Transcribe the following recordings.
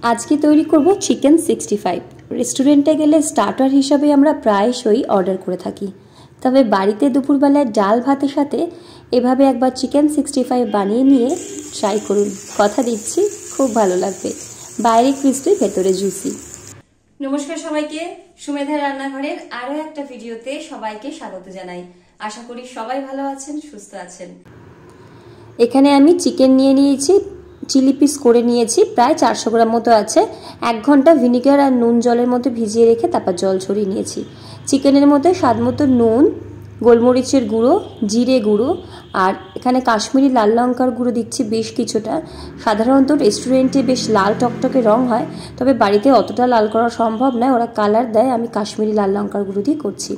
आज के तैरी करब चिकेन 65। रेस्टुरेंटे गेले स्टार्टार हिसाबे आमरा प्रायशई अर्डार करे थाकी, तबे बाड़ीते दुपुरबेलाय डाल भातेर साथे एभाবে একবার चिकेन 65 बानिয়ে নিয়ে ট্রাই করুন। কথা দিচ্ছি খুব ভালো লাগবে। বাইরে ক্রিস্পি, ভেতরে জুসি। নমস্কার সবাইকে, সুমেধার রান্নাঘরের আরো একটা ভিডিওতে সবাইকে স্বাগত জানাই। আশা করি সবাই ভালো আছেন, সুস্থ আছেন। এখানে আমি চিকেন নিয়ে নিয়েছি, চিলি পিস করে নিয়েছি, প্রায় 400 গ্রাম মতো আছে। 1 ঘন্টা ভিনিগার আর নুন জলের মধ্যে ভিজিয়ে রেখে তারপর জল ছড়িয়ে নিয়েছি। চিকেনের মধ্যে স্বাদ মতো নুন, গোলমরিচের গুঁড়ো, জিরে গুঁড়ো আর এখানে কাশ্মীরি লাল লঙ্কার গুঁড়ো দিচ্ছি বেশ কিছুটা। সাধারণত রেস্টুরেন্টে বেশ লাল টকটকে রং হয়, তবে বাড়িতে অতটা লাল করা সম্ভব নয়, ওরা কালার দেয়, আমি কাশ্মীরি লাল লঙ্কার গুঁড়ো দিয়ে করছি।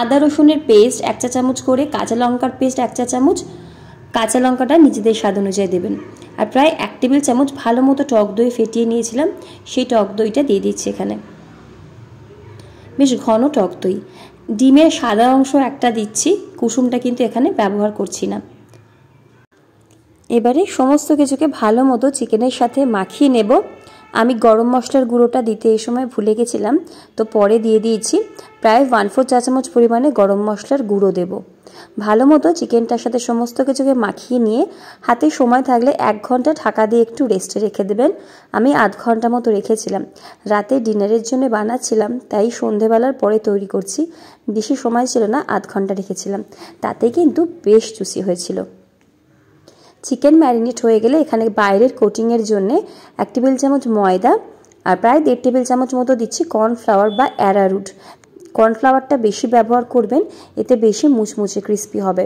আদা রসুনের পেস্ট 1 চা চামচ করে, কাঁচা লঙ্কার পেস্ট 1 চা চামচ, কাঁচা লঙ্কাটা নিজেদের স্বাদ অনুযায়ী দেবেন। আর প্রায় 1 টেবিল চামচ ভালো মতো টক দই ফেটিয়ে নিয়েছিলাম, সেই টক দইটা দিয়ে দিচ্ছি এখানে। বেশ ঘন টক দই। ডিমের সাদা অংশ একটা দিচ্ছি, কুসুমটা কিন্তু এখানে ব্যবহার করছি না। এবারে সমস্ত কিছুকে ভালো মতো চিকেনের সাথে মাখিয়ে নেব। আমি গরম মশলার গুঁড়োটা দিতে এই সময় ভুলে গেছিলাম, তো পরে দিয়ে দিয়েছি। প্রায় 1/4 চা চামচ পরিমাণে গরম মশলার গুঁড়ো দেব। ভালো মতো চিকেনটার সাথে সমস্ত কিছুকে মাখিয়ে নিয়ে হাতে সময় থাকলে 1 ঘন্টা ঢাকা দিয়ে একটু রেস্টে রেখে দেবেন। আমি আধ ঘন্টা মতো রেখেছিলাম। রাতে ডিনারের জন্য বানাচ্ছিলাম, তাই সন্ধেবেলার পরে তৈরি করছি। বেশি সময় ছিল না, আধ ঘন্টা রেখেছিলাম, তাতে কিন্তু বেশ জুসি হয়েছিল। চিকেন ম্যারিনেট হয়ে গেলে এখানে বাইরের কোটিংয়ের জন্য 1 টেবিল চামচ ময়দা আর প্রায় 1.5 টেবিল চামচ মতো দিচ্ছি কর্নফ্লাওয়ার বা অ্যারারুট। কর্নফ্লাওয়ারটা বেশি ব্যবহার করবেন, এতে বেশি মুচমুচে ক্রিস্পি হবে।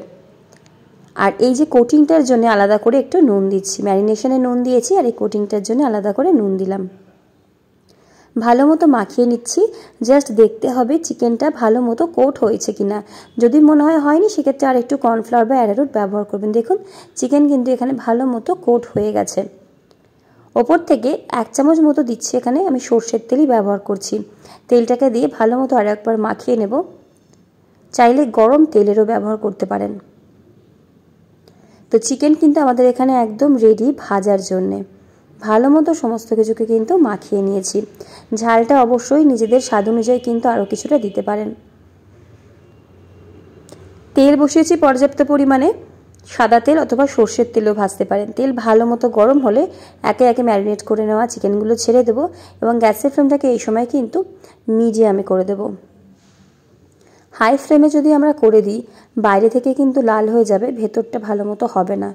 আর এই যে কোটিংটার জন্য আলাদা করে একটু নুন দিচ্ছি, ম্যারিনেশনে নুন দিয়েছি আর এই কোটিংটার জন্য আলাদা করে নুন দিলাম। ভালো মতো মাখিয়ে নিচ্ছি। জাস্ট দেখতে হবে চিকেনটা ভালো মতো কোট হয়েছে কিনা। যদি মনে হয় হয়নি, সেক্ষেত্রে আর একটু কর্নফ্লাওয়ার বা অ্যারারুট ব্যবহার করবেন। দেখুন চিকেন কিন্তু এখানে ভালো মতো কোট হয়ে গেছে। ওপর থেকে 1 চামচ মতো দিচ্ছি, এখানে আমি সর্ষের তেলই ব্যবহার করছি। তেলটাকে দিয়ে ভালো মতো আর একবার মাখিয়ে নেব। চাইলে গরম তেলেরও ব্যবহার করতে পারেন। তো চিকেন কিন্তু আমাদের এখানে একদম রেডি ভাজার জন্যে। ভালো মতো সমস্ত কিছুকে কিন্তু মাখিয়ে নিয়েছি। ঝালটা অবশ্যই নিজেদের স্বাদ অনুযায়ী কিন্তু আরও কিছুটা দিতে পারেন। তেল বসিয়েছি পর্যাপ্ত পরিমাণে, সাদা তেল অথবা সর্ষের তেলও ভাজতে পারেন। তেল ভালো মতো গরম হলে একে একে ম্যারিনেট করে নেওয়া চিকেনগুলো ছেড়ে দেবো এবং গ্যাসের ফ্লেমটাকে এই সময় কিন্তু মিডিয়ামে করে দেব। হাই ফ্লেমে যদি আমরা করে দিই, বাইরে থেকে কিন্তু লাল হয়ে যাবে, ভেতরটা ভালো মতো হবে না।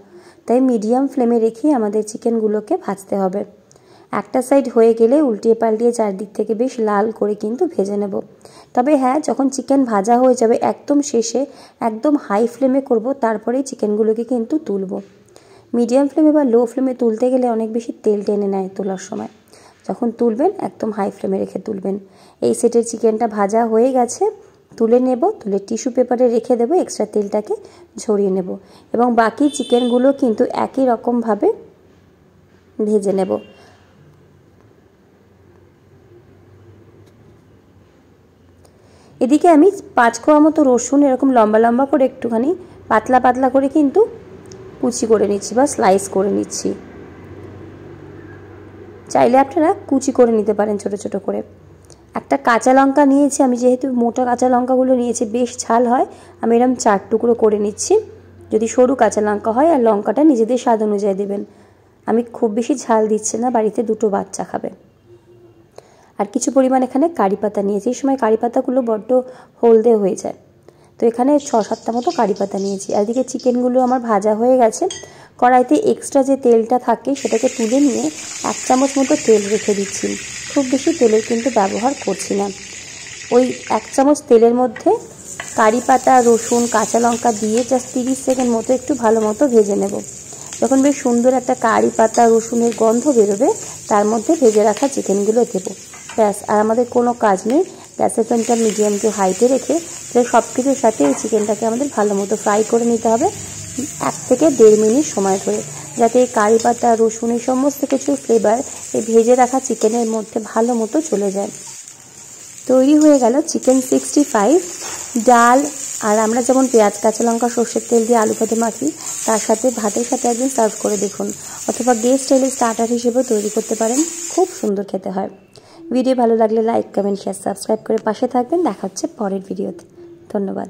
তাই মিডিয়াম ফ্লেমে রেখে আমাদের চিকেনগুলোকে ভাজতে হবে। একটা সাইড হয়ে গেলে উল্টিয়ে পাল্টিয়ে চারদিক থেকে বেশ লাল করে কিন্তু ভেজে নেব। তবে হ্যাঁ, যখন চিকেন ভাজা হয়ে যাবে একদম শেষে একদম হাই ফ্লেমে করব, তারপরেই চিকেনগুলোকে কিন্তু তুলব। মিডিয়াম ফ্লেমে বা লো ফ্লেমে তুলতে গেলে অনেক বেশি তেল টেনে নেয় তোলার সময়। যখন তুলবেন একদম হাই ফ্লেমে রেখে তুলবেন। এই সেটের চিকেনটা ভাজা হয়ে গেছে, তুলে নেব। তুলে টিস্যু পেপারে রেখে দেবো, এক্সট্রা তেলটাকে ঝরিয়ে নেব এবং বাকি চিকেনগুলো কিন্তু একই রকমভাবে ভেজে নেব। এদিকে আমি 5 কোয়া মতো রসুন এরকম লম্বা লম্বা করে একটুখানি পাতলা পাতলা করে কিন্তু কুচি করে নিচ্ছি বা স্লাইস করে নিচ্ছি। চাইলে আপনারা কুচি করে নিতে পারেন ছোট ছোট করে। একটা কাঁচা লঙ্কা নিয়েছি আমি, যেহেতু মোটা কাঁচা লঙ্কাগুলো নিয়েছি বেশ ঝাল হয়, আমি এরকম 4 টুকরো করে নিচ্ছি। যদি সরু কাঁচা লঙ্কা হয়, আর লঙ্কাটা নিজেদের স্বাদ অনুযায়ী দেবেন। আমি খুব বেশি ঝাল দিচ্ছি না, বাড়িতে 2টো বাচ্চা খাবে। আর কিছু পরিমাণ এখানে কারি পাতা নিয়েছি। এই সময় কারি পাতাগুলো বড্ড হলদে হয়ে যায়, তো এখানে 6-7টা মতো কারি পাতা নিয়েছি। আর এদিকে চিকেনগুলো আমার ভাজা হয়ে গেছে। কড়াইতে এক্সট্রা যে তেলটা থাকে সেটাকে তুলে নিয়ে 1 চামচ মতো তেল রেখে দিচ্ছি। খুব বেশি তেলের কিন্তু ব্যবহার করছি না। ওই 1 চামচ তেলের মধ্যে কারি পাতা, রসুন, কাঁচা লঙ্কা দিয়ে জাস্ট 30 সেকেন্ড মতো একটু ভালো মতো ভেজে নেব। যখন বেশ সুন্দর একটা কারি পাতা রসুনের গন্ধ বেরোবে, তার মধ্যে ভেজে রাখা চিকেনগুলো দেবো। ব্যাস, আর আমাদের কোনো কাজ নেই। গ্যাসের ফ্লেমটা মিডিয়াম টু হাইতে রেখে সব কিছুর সাথে এই চিকেনটাকে আমাদের ভালো মতো ফ্রাই করে নিতে হবে 1 থেকে 1.5 মিনিট সময় ধরে, যাতে এই কারি পাতা রসুনের সমস্ত কিছু ফ্লেভার এই ভেজে রাখা চিকেনের মধ্যে ভালো মতো চলে যায়। তৈরি হয়ে গেল চিকেন 65। ডাল আর আমরা যেমন পেঁয়াজ কাঁচা লঙ্কা সর্ষের তেল দিয়ে আলু ভাতে মাখি, তার সাথে ভাতের সাথে একদিন সার্ভ করে দেখুন, অথবা গেস্ট স্টাইলে স্টার্টার হিসেবেও তৈরি করতে পারেন। খুব সুন্দর খেতে হয়। ভিডিও ভালো লাগলে লাইক, কমেন্ট, শেয়ার, সাবস্ক্রাইব করে পাশে থাকবেন। দেখা হচ্ছে পরের ভিডিওতে। ধন্যবাদ।